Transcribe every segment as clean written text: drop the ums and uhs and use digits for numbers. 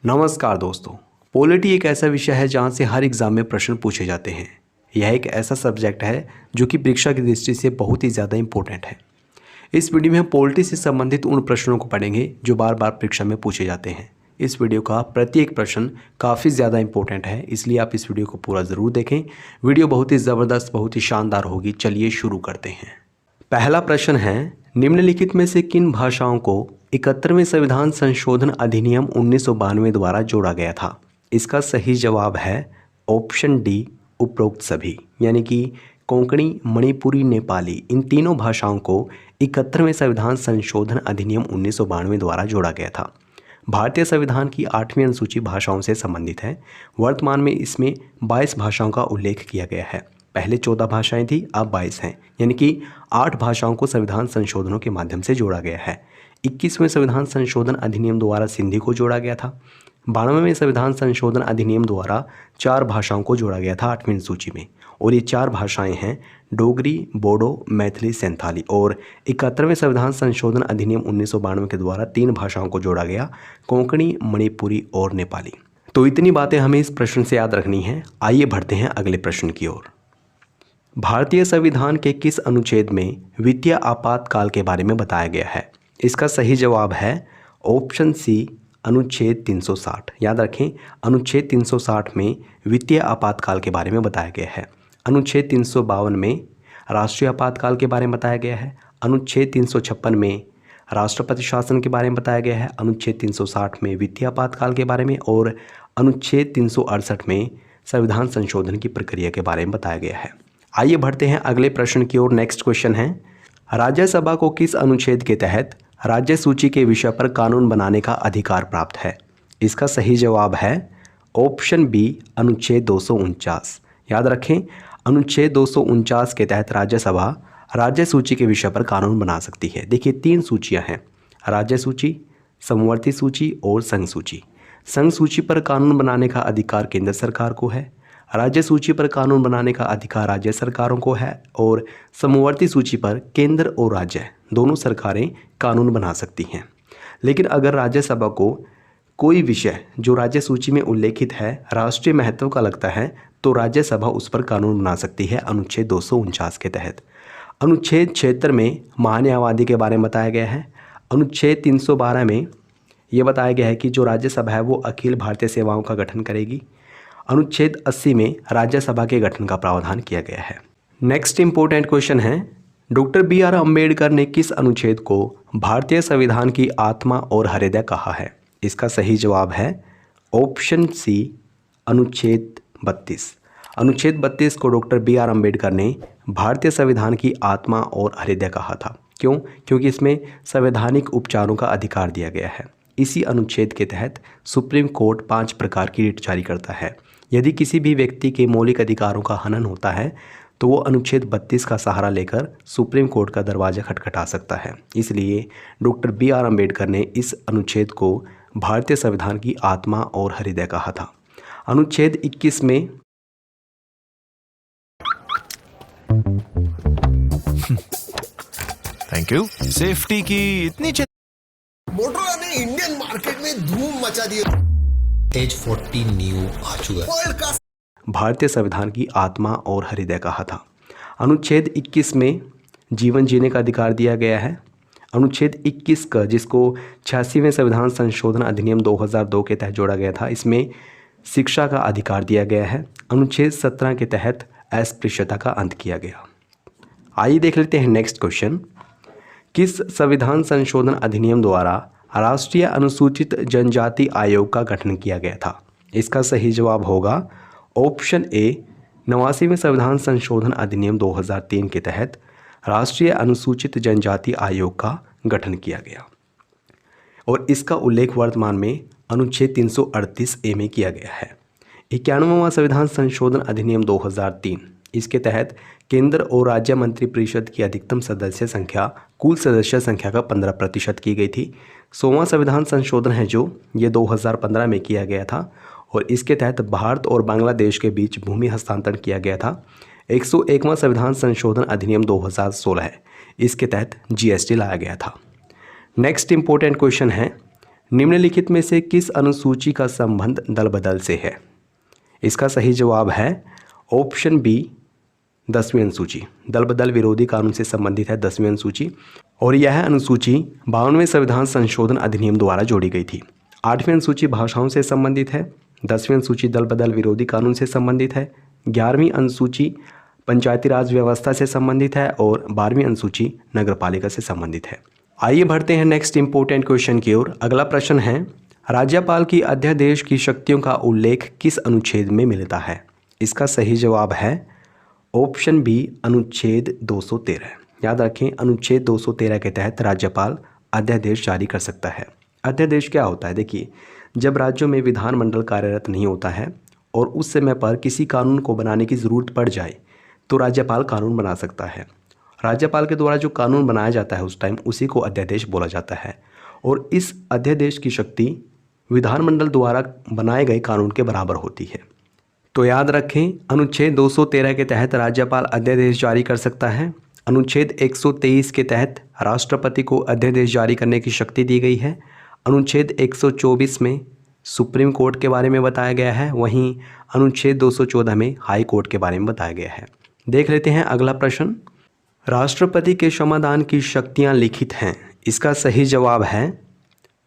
नमस्कार दोस्तों। पॉलिटी एक ऐसा विषय है जहां से हर एग्ज़ाम में प्रश्न पूछे जाते हैं। यह एक ऐसा सब्जेक्ट है जो कि परीक्षा की दृष्टि से बहुत ही ज़्यादा इम्पोर्टेंट है। इस वीडियो में हम पॉलिटी से संबंधित उन प्रश्नों को पढ़ेंगे जो बार बार परीक्षा में पूछे जाते हैं। इस वीडियो का प्रत्येक प्रश्न काफ़ी ज़्यादा इंपॉर्टेंट है, इसलिए आप इस वीडियो को पूरा ज़रूर देखें। वीडियो बहुत ही ज़बरदस्त, बहुत ही शानदार होगी। चलिए शुरू करते हैं। पहला प्रश्न है, निम्नलिखित में से किन भाषाओं को 71वें संविधान संशोधन अधिनियम 1992 द्वारा जोड़ा गया था? इसका सही जवाब है ऑप्शन डी, उपरोक्त सभी, यानी कि कोंकणी, मणिपुरी, नेपाली, इन तीनों भाषाओं को 71वें संविधान संशोधन अधिनियम 1992 द्वारा जोड़ा गया था। भारतीय संविधान की 8वीं अनुसूची भाषाओं से संबंधित है। वर्तमान में इसमें 22 भाषाओं का उल्लेख किया गया है। पहले 14 भाषाएं थी, अब 22 हैं, यानी कि 8 भाषाओं को संविधान संशोधनों के माध्यम से जोड़ा गया है। 21वें संविधान संशोधन अधिनियम द्वारा सिंधी को जोड़ा गया था। 92वें संविधान संशोधन अधिनियम द्वारा 4 भाषाओं को जोड़ा गया था 8वीं सूची में, और ये 4 भाषाएं हैं डोगरी, बोडो, मैथिली, संथाली। और 71वें संविधान संशोधन अधिनियम 1992 के द्वारा 3 भाषाओं को जोड़ा गया, कोंकणी, मणिपुरी और नेपाली। तो इतनी बातें हमें इस प्रश्न से याद रखनी है। आइए बढ़ते हैं अगले प्रश्न की ओर। भारतीय संविधान के किस अनुच्छेद में वित्तीय आपातकाल के बारे में बताया गया है? इसका सही जवाब है ऑप्शन सी, अनुच्छेद 360। याद रखें, अनुच्छेद 360 में वित्तीय आपातकाल के बारे में बताया गया है। अनुच्छेद 352 में राष्ट्रीय आपातकाल के बारे में बताया गया है। अनुच्छेद 356 में राष्ट्रपति शासन के बारे में बताया गया है। अनुच्छेद 360 में वित्तीय आपातकाल के बारे में, और अनुच्छेद 368 में संविधान संशोधन की प्रक्रिया के बारे में बताया गया है। आइए बढ़ते हैं अगले प्रश्न की ओर। नेक्स्ट क्वेश्चन है, राज्यसभा को किस अनुच्छेद के तहत राज्य सूची के विषय पर कानून बनाने का अधिकार प्राप्त है? इसका सही जवाब है ऑप्शन बी, अनुच्छेद 249। याद रखें, अनुच्छेद 249 के तहत राज्यसभा राज्य सूची के विषय पर कानून बना सकती है। देखिए, 3 सूचियां हैं, राज्य सूची, समवर्ती सूची और संघ सूची। संघ सूची पर कानून बनाने का अधिकार केंद्र सरकार को है, राज्य सूची पर कानून बनाने का अधिकार राज्य सरकारों को है, और समवर्ती सूची पर केंद्र और राज्य दोनों सरकारें कानून बना सकती हैं। लेकिन अगर राज्यसभा को कोई विषय जो राज्य सूची में उल्लेखित है राष्ट्रीय महत्व का लगता है, तो राज्यसभा उस पर कानून बना सकती है अनुच्छेद 249 के तहत। अनुच्छेद 76 में महान्यायवादी के बारे में बताया गया है। अनुच्छेद 312 में यह बताया गया है कि जो राज्यसभा है वो अखिल भारतीय सेवाओं का गठन करेगी। अनुच्छेद 80 में राज्यसभा के गठन का प्रावधान किया गया है। नेक्स्ट इंपॉर्टेंट क्वेश्चन है, डॉक्टर BR अम्बेडकर ने किस अनुच्छेद को भारतीय संविधान की आत्मा और हृदय कहा है? इसका सही जवाब है ऑप्शन सी, अनुच्छेद 32। अनुच्छेद 32 को डॉक्टर BR अम्बेडकर ने भारतीय संविधान की आत्मा और हृदय कहा था। क्यों? क्योंकि इसमें संवैधानिक उपचारों का अधिकार दिया गया है। इसी अनुच्छेद के तहत सुप्रीम कोर्ट 5 प्रकार की रिट जारी करता है। यदि किसी भी व्यक्ति के मौलिक अधिकारों का हनन होता है तो वो अनुच्छेद 32 का सहारा लेकर सुप्रीम कोर्ट का दरवाजा खटखटा सकता है। इसलिए डॉक्टर BR अम्बेडकर ने इस अनुच्छेद को भारतीय संविधान की आत्मा और हृदय कहा था। अनुच्छेद 21 में थैंक यू। सेफ्टी की इतनी मोटरोला ने इंडियन मार्केट में धूम मचा दी। एज 40 न्यू आ चुका वर्ल्ड का भारतीय संविधान की आत्मा और हृदय कहा था। अनुच्छेद 21 में जीवन जीने का अधिकार दिया गया है। अनुच्छेद 21 का, जिसको 86वें संविधान संशोधन अधिनियम 2002 के तहत जोड़ा गया था, इसमें शिक्षा का अधिकार दिया गया है। अनुच्छेद 17 के तहत अस्पृश्यता का अंत किया गया। आइए देख लेते हैं नेक्स्ट क्वेश्चन, किस संविधान संशोधन अधिनियम द्वारा राष्ट्रीय अनुसूचित जनजाति आयोग का गठन किया गया था? इसका सही जवाब होगा ऑप्शन ए, 89वें संविधान संशोधन अधिनियम 2003 के तहत राष्ट्रीय अनुसूचित जनजाति आयोग का गठन किया गया, और इसका उल्लेख वर्तमान में अनुच्छेद 338A में किया गया है। 91वां संविधान संशोधन अधिनियम 2003, इसके तहत केंद्र और राज्य मंत्रिपरिषद की अधिकतम सदस्य संख्या कुल सदस्य संख्या का 15% की गई थी। 100वां संविधान संशोधन है जो ये 2015 में किया गया था, और इसके तहत भारत और बांग्लादेश के बीच भूमि हस्तांतरण किया गया था। 101वां संविधान संशोधन अधिनियम 2016 है, इसके तहत GST लाया गया था। नेक्स्ट इंपॉर्टेंट क्वेश्चन है, निम्नलिखित में से किस अनुसूची का संबंध दल बदल से है? इसका सही जवाब है ऑप्शन बी 10वीं अनुसूची। दल बदल विरोधी कानून से संबंधित है 10वीं अनुसूची, और यह अनुसूची 52वें संविधान संशोधन अधिनियम द्वारा जोड़ी गई थी। 8वीं अनुसूची भाषाओं से संबंधित है। 10वीं अनुसूची दल बदल विरोधी कानून से संबंधित है। 11वीं अनुसूची पंचायती राज व्यवस्था से संबंधित है, और 12वीं अनुसूची नगरपालिका से संबंधित है। आइए बढ़ते हैं नेक्स्ट इंपॉर्टेंट क्वेश्चन की ओर। अगला प्रश्न है, राज्यपाल की अध्यादेश की शक्तियों का उल्लेख किस अनुच्छेद में मिलता है? इसका सही जवाब है ऑप्शन बी अनुच्छेद 213। याद रखें, अनुच्छेद 213 के तहत राज्यपाल अध्यादेश जारी कर सकता है। अध्यादेश क्या होता है? देखिए, जब राज्यों में विधानमंडल कार्यरत नहीं होता है और उस समय पर किसी कानून को बनाने की ज़रूरत पड़ जाए तो राज्यपाल कानून बना सकता है। राज्यपाल के द्वारा जो कानून बनाया जाता है उस टाइम उसी को अध्यादेश बोला जाता है, और इस अध्यादेश की शक्ति विधानमंडल द्वारा बनाए गए कानून के बराबर होती है। तो याद रखें, अनुच्छेद 213 के तहत राज्यपाल अध्यादेश जारी कर सकता है। अनुच्छेद 123 के तहत राष्ट्रपति को अध्यादेश जारी करने की शक्ति दी गई है। अनुच्छेद 124 में सुप्रीम कोर्ट के बारे में बताया गया है, वहीं अनुच्छेद 214 में हाई कोर्ट के बारे में बताया गया है। देख लेते हैं अगला प्रश्न, राष्ट्रपति के क्षमादान की शक्तियां लिखित हैं। इसका सही जवाब है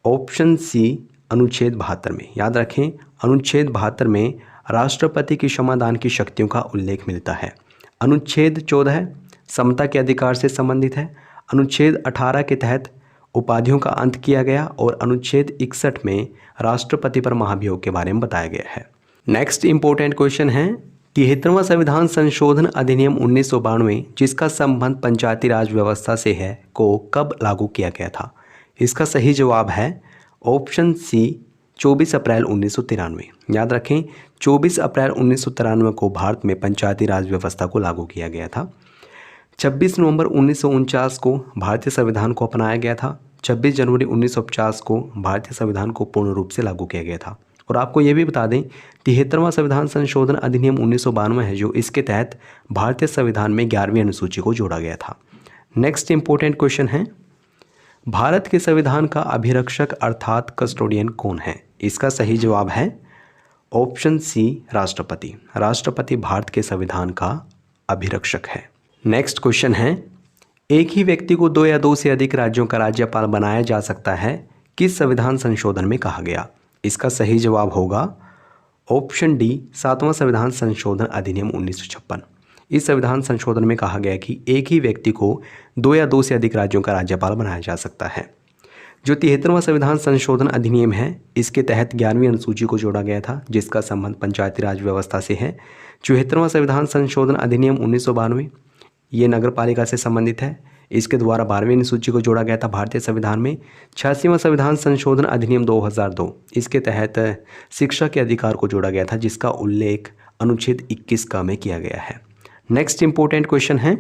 ऑप्शन सी अनुच्छेद 72 में। याद रखें, अनुच्छेद 72 में राष्ट्रपति की क्षमादान की शक्तियों का उल्लेख मिलता है। अनुच्छेद 14 समता के अधिकार से संबंधित है। अनुच्छेद 18 के तहत उपाधियों का अंत किया गया, और अनुच्छेद 61 में राष्ट्रपति पर महाभियोग के बारे में बताया गया है। नेक्स्ट इंपॉर्टेंट क्वेश्चन है, 73वां संविधान संशोधन अधिनियम 1992 जिसका संबंध पंचायती राज व्यवस्था से है को कब लागू किया गया था? इसका सही जवाब है ऑप्शन सी 24 अप्रैल 1993। याद रखें, 24 अप्रैल 1993 को भारत में पंचायती राज व्यवस्था को लागू किया गया था। 26 नवंबर 1949 को भारतीय संविधान को अपनाया गया था। 26 जनवरी 1950 को भारतीय संविधान को पूर्ण रूप से लागू किया गया था। और आपको ये भी बता दें, 73वां संविधान संशोधन अधिनियम 1992 है जो इसके तहत भारतीय संविधान में 11वीं अनुसूची को जोड़ा गया था। नेक्स्ट इंपॉर्टेंट क्वेश्चन है, भारत के संविधान का अभिरक्षक अर्थात कस्टोडियन कौन है? इसका सही जवाब है ऑप्शन सी राष्ट्रपति। राष्ट्रपति भारत के संविधान का अभिरक्षक है। नेक्स्ट क्वेश्चन है, एक ही व्यक्ति को 2 या 2 से अधिक राज्यों का राज्यपाल बनाया जा सकता है, किस संविधान संशोधन में कहा गया? इसका सही जवाब होगा ऑप्शन डी 7वां संविधान संशोधन अधिनियम 1956। इस संविधान संशोधन में कहा गया कि एक ही व्यक्ति को 2 या 2 से अधिक राज्यों का राज्यपाल बनाया जा सकता है। जो 73वां संविधान संशोधन अधिनियम है इसके तहत 11वीं अनुसूची को जोड़ा गया था जिसका संबंध पंचायती राज व्यवस्था से है। 74वां संविधान संशोधन अधिनियम 1992 ये नगरपालिका से संबंधित है, इसके द्वारा 12वीं अनुसूची को जोड़ा गया था भारतीय संविधान में। 86वां संविधान संशोधन अधिनियम 2002 इसके तहत शिक्षा के अधिकार को जोड़ा गया था जिसका उल्लेख अनुच्छेद 21 का में किया गया है। नेक्स्ट इंपॉर्टेंट क्वेश्चन है,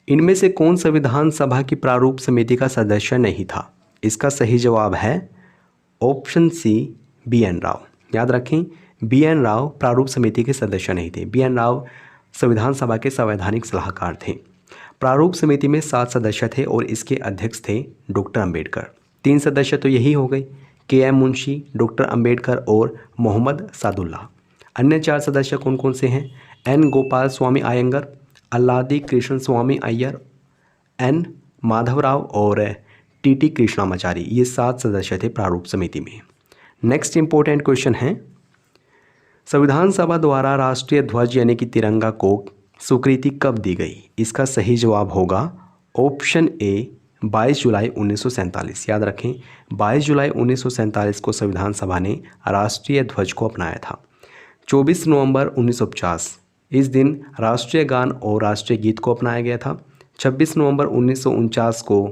इनमें से कौन संविधान सभा की प्रारूप समिति का सदस्य नहीं था? इसका सही जवाब है ऑप्शन सी BN राव। याद रखें, BN राव प्रारूप समिति के सदस्य नहीं थे। BN राव संविधान सभा के संवैधानिक सलाहकार थे। प्रारूप समिति में 7 सदस्य थे और इसके अध्यक्ष थे डॉक्टर अंबेडकर। 3 सदस्य तो यही हो गए, KM मुंशी, डॉक्टर अंबेडकर और मोहम्मद सादुल्लाह। अन्य 4 सदस्य कौन कौन से हैं? N गोपाल स्वामी अयंगर, अल्लादी कृष्ण स्वामी अय्यर, N माधवराव और TT कृष्णामाचारी। ये 7 सदस्य थे प्रारूप समिति में। नेक्स्ट इंपॉर्टेंट क्वेश्चन है, संविधान सभा द्वारा राष्ट्रीय ध्वज यानी कि तिरंगा को स्वीकृति कब दी गई? इसका सही जवाब होगा ऑप्शन ए 22 जुलाई 1947। याद रखें, 22 जुलाई 1947 को संविधान सभा ने राष्ट्रीय ध्वज को अपनाया था। 24 नवंबर 1950 इस दिन राष्ट्रीय गान और राष्ट्रीय गीत को अपनाया गया था। 26 नवंबर 1949 को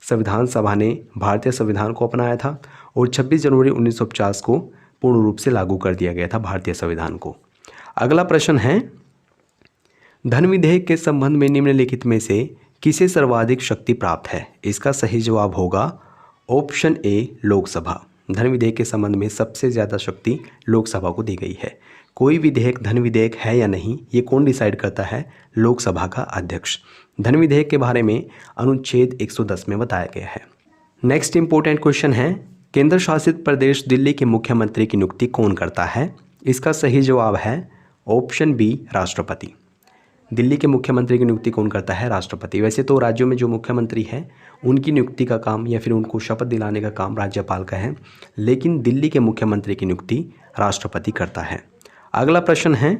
संविधान सभा ने भारतीय संविधान को अपनाया था और 26 जनवरी 1950 को पूर्ण रूप से लागू कर दिया गया था भारतीय संविधान को। अगला प्रश्न है, धन विधेयक के संबंध में निम्नलिखित में से किसे सर्वाधिक शक्ति प्राप्त है? इसका सही जवाब होगा ऑप्शन ए लोकसभा। धन विधेयक के संबंध में सबसे ज़्यादा शक्ति लोकसभा को दी गई है। कोई विधेयक धन विधेयक है या नहीं ये कौन डिसाइड करता है? लोकसभा का अध्यक्ष। धन विधेयक के बारे में अनुच्छेद 110 में बताया गया है। नेक्स्ट इंपॉर्टेंट क्वेश्चन है, केंद्र शासित प्रदेश दिल्ली के मुख्यमंत्री की नियुक्ति कौन करता है? इसका सही जवाब है ऑप्शन बी, राष्ट्रपति। दिल्ली के मुख्यमंत्री की नियुक्ति कौन करता है? राष्ट्रपति। वैसे तो राज्यों में जो मुख्यमंत्री है उनकी नियुक्ति का काम या फिर उनको शपथ दिलाने का काम राज्यपाल का है, लेकिन दिल्ली के मुख्यमंत्री की नियुक्ति राष्ट्रपति करता है। अगला प्रश्न है,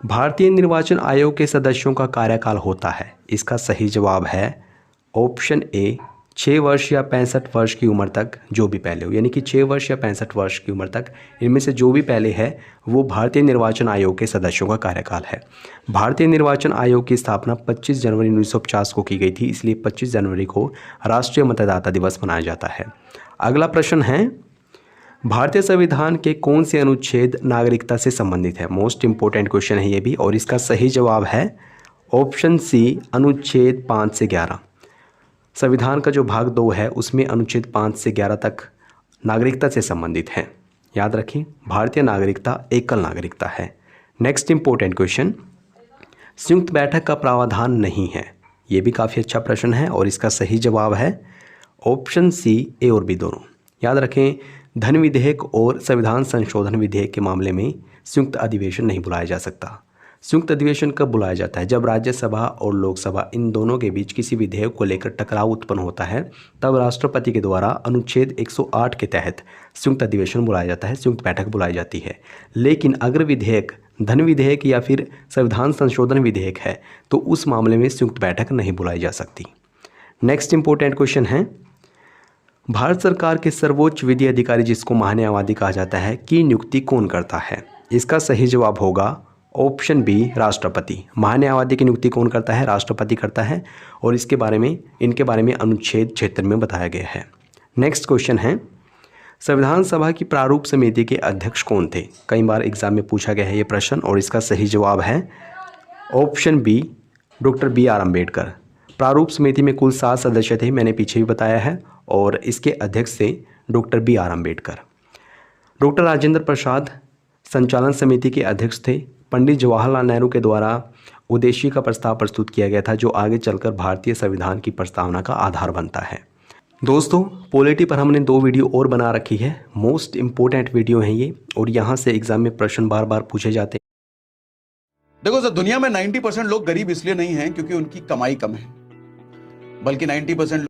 भारतीय निर्वाचन आयोग के सदस्यों का कार्यकाल होता है? इसका सही जवाब है ऑप्शन ए, 6 वर्ष या 65 वर्ष की उम्र तक, जो भी पहले हो, यानी कि 6 वर्ष या 65 वर्ष की उम्र तक, इनमें से जो भी पहले है वो भारतीय निर्वाचन आयोग के सदस्यों का कार्यकाल है। भारतीय निर्वाचन आयोग की स्थापना 25 जनवरी 1950 को की गई थी, इसलिए 25 जनवरी को राष्ट्रीय मतदाता दिवस मनाया जाता है। अगला प्रश्न है, भारतीय संविधान के कौन से अनुच्छेद नागरिकता से संबंधित है? मोस्ट इंपॉर्टेंट क्वेश्चन है ये भी, और इसका सही जवाब है ऑप्शन सी, अनुच्छेद 5 से 11। संविधान का जो भाग 2 है उसमें अनुच्छेद 5 से 11 तक नागरिकता से संबंधित है। याद रखें, भारतीय नागरिकता एकल नागरिकता है। नेक्स्ट इंपॉर्टेंट क्वेश्चन, संयुक्त बैठक का प्रावधान नहीं है। ये भी काफ़ी अच्छा प्रश्न है और इसका सही जवाब है ऑप्शन सी, ए और बी दोनों। याद रखें, धन विधेयक और संविधान संशोधन विधेयक के मामले में संयुक्त अधिवेशन नहीं बुलाया जा सकता। संयुक्त अधिवेशन कब बुलाया जाता है? जब राज्यसभा और लोकसभा इन दोनों के बीच किसी विधेयक को लेकर टकराव उत्पन्न होता है, तब राष्ट्रपति के द्वारा अनुच्छेद 108 के तहत संयुक्त अधिवेशन बुलाया जाता है, संयुक्त बैठक बुलाई जाती है। लेकिन अगर विधेयक धन विधेयक या फिर संविधान संशोधन विधेयक है तो उस मामले में संयुक्त बैठक नहीं बुलाई जा सकती। नेक्स्ट इंपॉर्टेंट क्वेश्चन है, भारत सरकार के सर्वोच्च विधि अधिकारी जिसको महान्यायवादी कहा जाता है की नियुक्ति कौन करता है? इसका सही जवाब होगा ऑप्शन बी, राष्ट्रपति। महान्यायवादी की नियुक्ति कौन करता है? राष्ट्रपति करता है, और इनके बारे में अनुच्छेद 76 में बताया गया है। नेक्स्ट क्वेश्चन है, संविधान सभा की प्रारूप समिति के अध्यक्ष कौन थे? कई बार एग्जाम में पूछा गया है ये प्रश्न, और इसका सही जवाब है option B, doctor B R. Ambedkar. प्रारूप समिति में कुल 7 सदस्य थे, मैंने पीछे भी बताया है, और इसके अध्यक्ष थे doctor B R. Ambedkar. Doctor Rajendra Prasad संचालन समिति के अध्यक्ष थे। पंडित जवाहरलाल नेहरू के द्वारा उद्देश्य का प्रस्ताव प्रस्तुत किया गया था, जो आगे चलकर भारतीय संविधान की प्रस्तावना का आधार बनता है। दोस्तों, पॉलिटी पर हमने 2 वीडियो और बना रखी है, मोस्ट इम्पोर्टेंट वीडियो हैं ये, और यहाँ से एग्जाम में प्रश्न बार बार पूछे जाते हैं। देखो सर, दुनिया में 90% लोग गरीब इसलिए नहीं हैं क्योंकि उनकी कमाई कम है, बल्कि 90%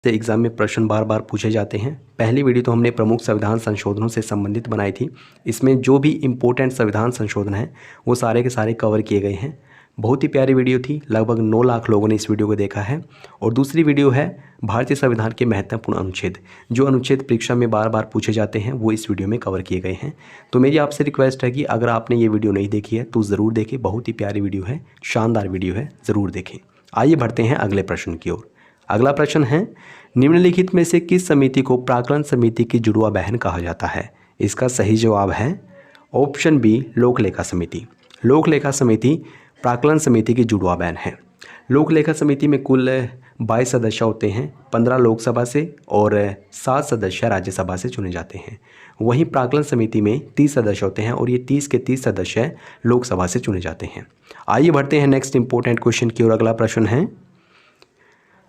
से एग्जाम में प्रश्न बार बार पूछे जाते हैं। पहली वीडियो तो हमने प्रमुख संविधान संशोधनों से संबंधित बनाई थी। इसमें जो भी इम्पोर्टेंट संविधान संशोधन हैं वो सारे के सारे कवर किए गए हैं। बहुत ही प्यारी वीडियो थी, लगभग 9 लाख लोगों ने इस वीडियो को देखा है। और दूसरी वीडियो है भारतीय संविधान के महत्वपूर्ण अनुच्छेद, जो अनुच्छेद परीक्षा में बार बार पूछे जाते हैं, वो इस वीडियो में कवर किए गए हैं। तो मेरी आपसे रिक्वेस्ट है कि अगर आपने ये वीडियो नहीं देखी है तो ज़रूर देखें, बहुत ही प्यारी वीडियो है, शानदार वीडियो है, ज़रूर देखें। आइए बढ़ते हैं अगले प्रश्न की ओर। अगला प्रश्न है, निम्नलिखित में से किस समिति को प्राक्कलन समिति की जुड़वा बहन कहा जाता है? इसका सही जवाब है ऑप्शन बी, लोक लेखा समिति। लोक लेखा समिति प्राक्कलन समिति की जुड़वा बहन है। लोक लेखा समिति में कुल 22 सदस्य होते हैं, 15 लोकसभा से और 7 सदस्य राज्यसभा से चुने जाते हैं। वहीं प्राक्कलन समिति में 30 सदस्य होते हैं और ये 30 के 30 सदस्य लोकसभा से चुने जाते हैं। आइए बढ़ते हैं नेक्स्ट इंपॉर्टेंट क्वेश्चन की ओर। अगला प्रश्न है,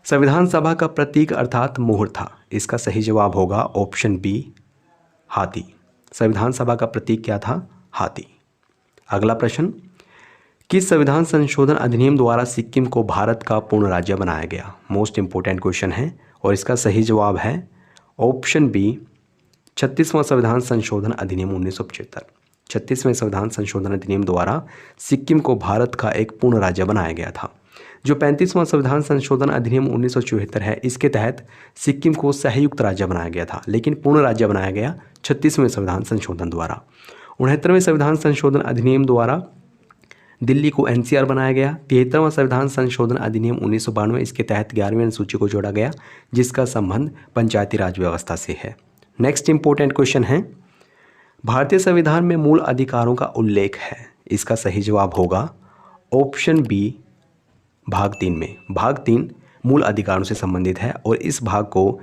संविधान सभा का प्रतीक अर्थात मोहर था। इसका सही जवाब होगा ऑप्शन बी, हाथी। संविधान सभा का प्रतीक क्या था? हाथी। अगला प्रश्न, किस संविधान संशोधन अधिनियम द्वारा सिक्किम को भारत का पूर्ण राज्य बनाया गया? मोस्ट इंपॉर्टेंट क्वेश्चन है और इसका सही जवाब है ऑप्शन बी, 36वां संविधान संशोधन अधिनियम 1975। 36वें संविधान संशोधन अधिनियम द्वारा सिक्किम को भारत का एक पूर्ण राज्य बनाया गया था। जो 35वां संविधान संशोधन अधिनियम 1974 है, इसके तहत सिक्किम को संयुक्त राज्य बनाया गया था, लेकिन पूर्ण राज्य बनाया गया 36वें संविधान संशोधन द्वारा। 69वें संविधान संशोधन अधिनियम द्वारा दिल्ली को एनसीआर बनाया गया। 73वां संविधान संशोधन अधिनियम 1992, इसके तहत 11वीं अनुसूची को जोड़ा गया, जिसका संबंध पंचायती राज व्यवस्था से है। नेक्स्ट इंपॉर्टेंट क्वेश्चन है, भारतीय संविधान में मूल अधिकारों का उल्लेख है। इसका सही जवाब होगा ऑप्शन बी, भाग 3 में। भाग 3 मूल अधिकारों से संबंधित है और इस भाग को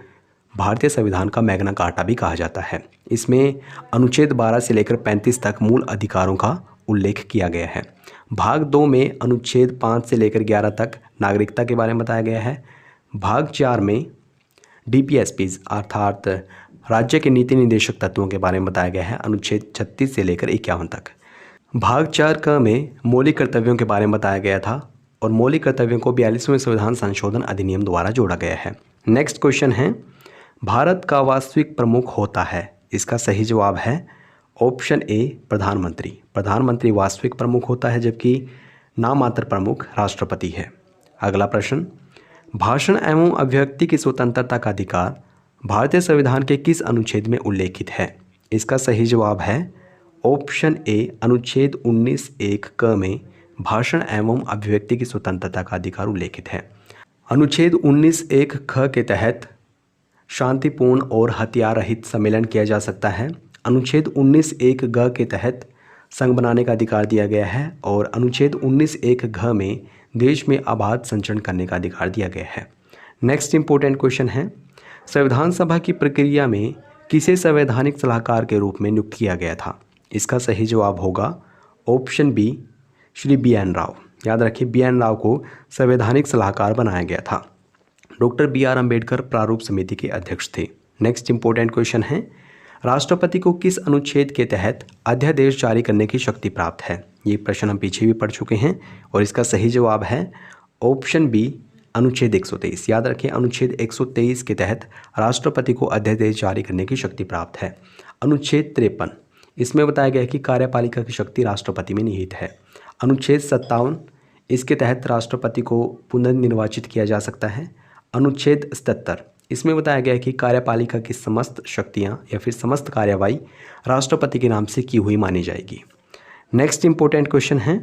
भारतीय संविधान का मैग्ना कार्टा भी कहा जाता है। इसमें अनुच्छेद 12 से लेकर 35 तक मूल अधिकारों का उल्लेख किया गया है। भाग 2 में अनुच्छेद 5 से लेकर 11 तक नागरिकता के बारे में बताया गया है। भाग 4 में DPSPs अर्थात राज्य के नीति निदेशक तत्वों के बारे में बताया गया है, अनुच्छेद 36 से लेकर 51 तक। भाग 4 क में मौलिक कर्तव्यों के बारे में बताया गया था और मौलिक कर्तव्यों को 42वें संविधान संशोधन अधिनियम द्वारा जोड़ा गया है। नेक्स्ट क्वेश्चन है, भारत का वास्तविक प्रमुख होता है। इसका सही जवाब है ऑप्शन ए प्रधानमंत्री। प्रधानमंत्री वास्तविक प्रमुख होता है जबकि नामात्र प्रमुख राष्ट्रपति है। अगला प्रश्न, भाषण एवं अभिव्यक्ति की स्वतंत्रता का अधिकार भारतीय संविधान के किस अनुच्छेद में उल्लेखित है? इसका सही जवाब है ऑप्शन ए अनुच्छेद 19(1) क में भाषण एवं अभिव्यक्ति की स्वतंत्रता का अधिकार उल्लेखित है। अनुच्छेद 19(1) ख के तहत शांतिपूर्ण और हथियार रहित सम्मेलन किया जा सकता है। अनुच्छेद 19(1) ग के तहत संघ बनाने का अधिकार दिया गया है और अनुच्छेद 19(1) घ में देश में अबाध संचरण करने का अधिकार दिया गया है। नेक्स्ट इंपॉर्टेंट क्वेश्चन है, संविधान सभा की प्रक्रिया में किसे संवैधानिक सलाहकार के रूप में नियुक्त किया गया था? इसका सही जवाब होगा option B Shri BN Rao. याद रखिए, BN राव को संवैधानिक सलाहकार बनाया गया था। डॉक्टर BR अम्बेडकर प्रारूप समिति के अध्यक्ष थे। नेक्स्ट इंपॉर्टेंट क्वेश्चन है, राष्ट्रपति को किस अनुच्छेद के तहत अध्यादेश जारी करने की शक्ति प्राप्त है? ये प्रश्न हम पीछे भी पढ़ चुके हैं और इसका सही जवाब है ऑप्शन बी अनुच्छेद 123। याद रखें, अनुच्छेद 123 के तहत राष्ट्रपति को अध्यादेश जारी करने की शक्ति प्राप्त है। अनुच्छेद 53 इसमें बताया गया है कि कार्यपालिका की शक्ति राष्ट्रपति में निहित है। अनुच्छेद 57 इसके तहत राष्ट्रपति को पुनर्निर्वाचित किया जा सकता है। अनुच्छेद 77 इसमें बताया गया है कि कार्यपालिका की समस्त शक्तियां या फिर समस्त कार्यवाही राष्ट्रपति के नाम से की हुई मानी जाएगी। नेक्स्ट इंपॉर्टेंट क्वेश्चन है,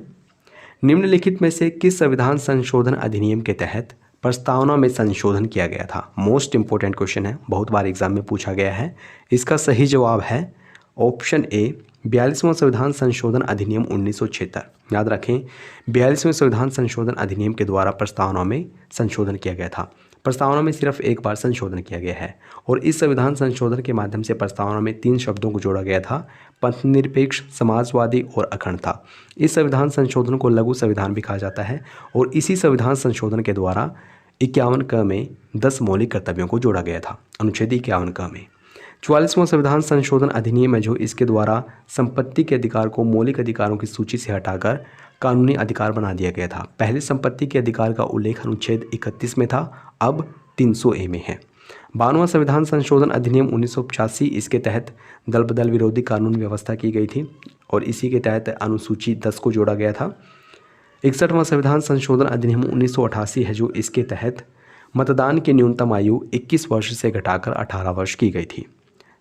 निम्नलिखित में से किस संविधान संशोधन अधिनियम के तहत प्रस्तावना में संशोधन किया गया था? मोस्ट इंपॉर्टेंट क्वेश्चन है, बहुत बार एग्जाम में पूछा गया है। इसका सही जवाब है ऑप्शन ए 42वां संविधान संशोधन अधिनियम 1976। याद रखें, 42वें संविधान संशोधन अधिनियम के द्वारा प्रस्तावना में संशोधन किया गया था। प्रस्तावना में सिर्फ एक बार संशोधन किया गया है और इस संविधान संशोधन के माध्यम से प्रस्तावना में 3 शब्दों को जोड़ा गया था, पंथनिरपेक्ष, समाजवादी और अखंडता। इस संविधान संशोधन को लघु संविधान भी कहा जाता है और इसी संविधान संशोधन के द्वारा 51 क में 10 मौलिक कर्तव्यों को जोड़ा गया था। अनुच्छेद 51 क में 44वां संविधान संशोधन अधिनियम है जो इसके द्वारा संपत्ति के अधिकार को मौलिक अधिकारों की सूची से हटाकर कानूनी अधिकार बना दिया गया था। पहले संपत्ति के अधिकार का उल्लेख अनुच्छेद 31 में था, अब 300A में है। 52वां संविधान संशोधन अधिनियम 1985 इसके तहत दल बदल विरोधी कानून व्यवस्था की गई थी और इसी के तहत अनुसूची 10 को जोड़ा गया था। 61वां संविधान संशोधन अधिनियम 1988 है जो इसके तहत मतदान की न्यूनतम आयु 21 वर्ष से घटाकर 18 वर्ष की गई थी।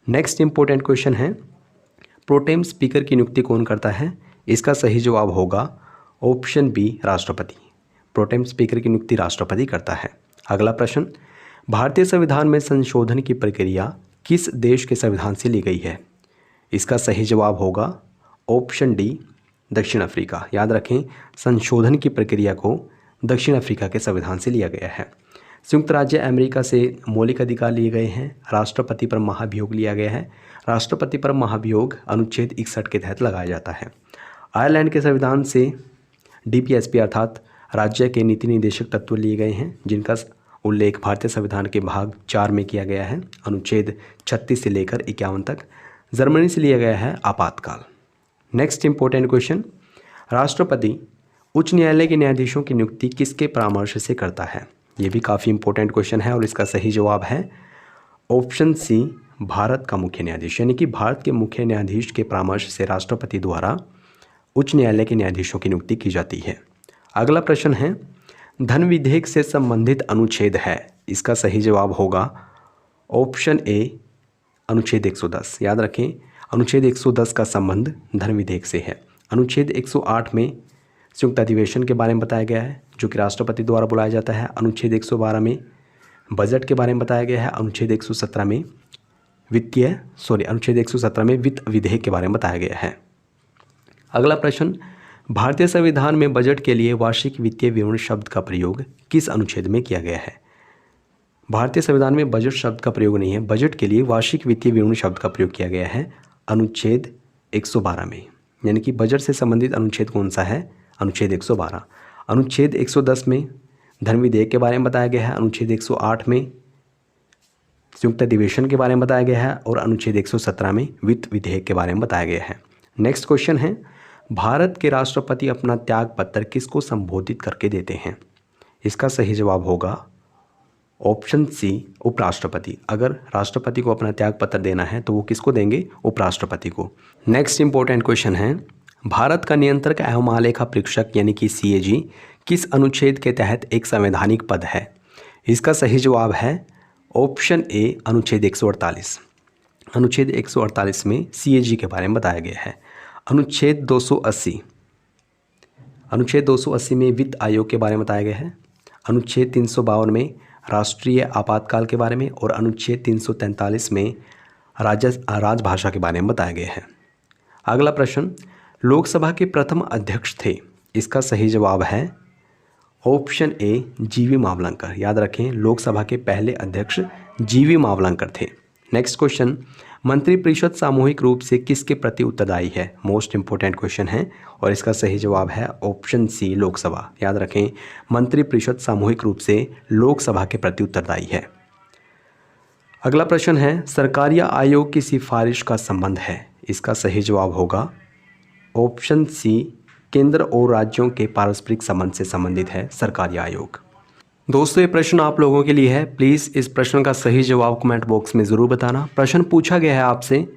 नेक्स्ट इंपॉर्टेंट क्वेश्चन है, प्रोटेम स्पीकर की नियुक्ति कौन करता है? इसका सही जवाब होगा ऑप्शन बी राष्ट्रपति। प्रोटेम स्पीकर की नियुक्ति राष्ट्रपति करता है। अगला प्रश्न, भारतीय संविधान में संशोधन की प्रक्रिया किस देश के संविधान से ली गई है? इसका सही जवाब होगा ऑप्शन डी दक्षिण अफ्रीका। याद रखें, संशोधन की प्रक्रिया को दक्षिण अफ्रीका के संविधान से लिया गया है। संयुक्त राज्य अमेरिका से मौलिक अधिकार लिए गए हैं। राष्ट्रपति पर महाभियोग लिया गया है। राष्ट्रपति पर महाभियोग अनुच्छेद 61 के तहत लगाया जाता है। आयरलैंड के संविधान से DPSP अर्थात राज्य के नीति निदेशक तत्व लिए गए हैं जिनका उल्लेख भारतीय संविधान के भाग 4 में किया गया है, अनुच्छेद 36 से लेकर 51 तक। जर्मनी से लिया गया है आपातकाल। नेक्स्ट इंपॉर्टेंट क्वेश्चन, राष्ट्रपति उच्च न्यायालय के न्यायाधीशों की नियुक्ति किसके परामर्श से करता है? ये भी काफ़ी इंपॉर्टेंट क्वेश्चन है और इसका सही जवाब है ऑप्शन सी भारत का मुख्य न्यायाधीश। यानी कि भारत के मुख्य न्यायाधीश के परामर्श से राष्ट्रपति द्वारा उच्च न्यायालय के न्यायाधीशों की नियुक्ति की जाती है। अगला प्रश्न है, धन विधेयक से संबंधित अनुच्छेद है। इसका सही जवाब होगा ऑप्शन ए अनुच्छेद 110। याद रखें, अनुच्छेद 110 का संबंध धन विधेयक से है। अनुच्छेद 108 में संयुक्त अधिवेशन के बारे में बताया गया है जो कि राष्ट्रपति द्वारा बुलाया जाता है। अनुच्छेद 112 में बजट के बारे में बताया गया है। अनुच्छेद 117 में अनुच्छेद 117 में वित्त विधेयक के बारे में बताया गया है। अगला प्रश्न, भारतीय संविधान में बजट के लिए वार्षिक वित्तीय विवरण शब्द का प्रयोग किस अनुच्छेद में किया गया है? भारतीय संविधान में बजट शब्द का प्रयोग नहीं है, बजट के लिए वार्षिक वित्तीय विवरण शब्द का प्रयोग किया गया है अनुच्छेद 112 में। यानी कि बजट से संबंधित अनुच्छेद कौन सा है? अनुच्छेद 112। अनुच्छेद 110 में धर्म विधेयक के बारे में बताया गया है। अनुच्छेद 108 में संयुक्त अधिवेशन के बारे में बताया गया है और अनुच्छेद 117 में वित्त विधेयक के बारे में बताया गया है। नेक्स्ट क्वेश्चन है, भारत के राष्ट्रपति अपना त्याग पत्र किसको संबोधित करके देते हैं? इसका सही जवाब होगा ऑप्शन सी, उपराष्ट्रपति। अगर राष्ट्रपति को अपना त्याग पत्र देना है तो वो किसको देंगे? उपराष्ट्रपति को। नेक्स्ट इंपॉर्टेंट क्वेश्चन है, भारत का नियंत्रक एवं महालेखा परीक्षक यानी कि CAG किस अनुच्छेद के तहत एक संवैधानिक पद है? इसका सही जवाब है ऑप्शन ए, अनुच्छेद 148। अनुच्छेद 148 में CAG के बारे में बताया गया है। अनुच्छेद 280 में वित्त आयोग के बारे में बताया गया है। अनुच्छेद 352 में राष्ट्रीय आपातकाल के बारे में और अनुच्छेद 343 में राजभाषा के बारे में बताया गया है। अगला प्रश्न, लोकसभा के प्रथम अध्यक्ष थे? इसका सही जवाब है ऑप्शन ए, GV मावलंकर। याद रखें, लोकसभा के पहले अध्यक्ष GV मावलंकर थे। नेक्स्ट क्वेश्चन, मंत्रिपरिषद सामूहिक रूप से किसके प्रति उत्तरदायी है? मोस्ट इंपोर्टेंट क्वेश्चन है और इसका सही जवाब है ऑप्शन सी, लोकसभा। याद रखें, मंत्रिपरिषद सामूहिक रूप से लोकसभा के प्रति उत्तरदायी है। अगला प्रश्न है, सरकारी आयोग की सिफारिश का संबंध है? इसका सही जवाब होगा ऑप्शन सी, केंद्र और राज्यों के पारस्परिक संबंध से संबंधित है सरकारी आयोग। दोस्तों, ये प्रश्न आप लोगों के लिए है। प्लीज़ इस प्रश्न का सही जवाब कमेंट बॉक्स में ज़रूर बताना। प्रश्न पूछा गया है आपसे,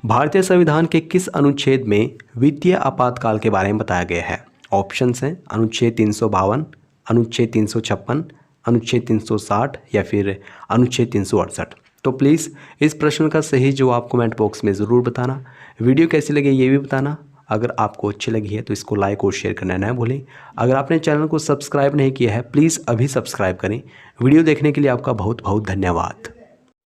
भारतीय संविधान के किस अनुच्छेद में वित्तीय आपातकाल के बारे में बताया गया है? ऑप्शंस हैं अनुच्छेद 352, अनुच्छेद 356, अनुच्छेद 360 या फिर अनुच्छेद 368। तो प्लीज़ इस प्रश्न का सही जवाब कमेंट बॉक्स में ज़रूर बताना। वीडियो कैसी लगी ये भी बताना। अगर आपको अच्छी लगी है तो इसको लाइक और शेयर करना ना भूलें। अगर आपने चैनल को सब्सक्राइब नहीं किया है प्लीज़ अभी सब्सक्राइब करें। वीडियो देखने के लिए आपका बहुत बहुत धन्यवाद।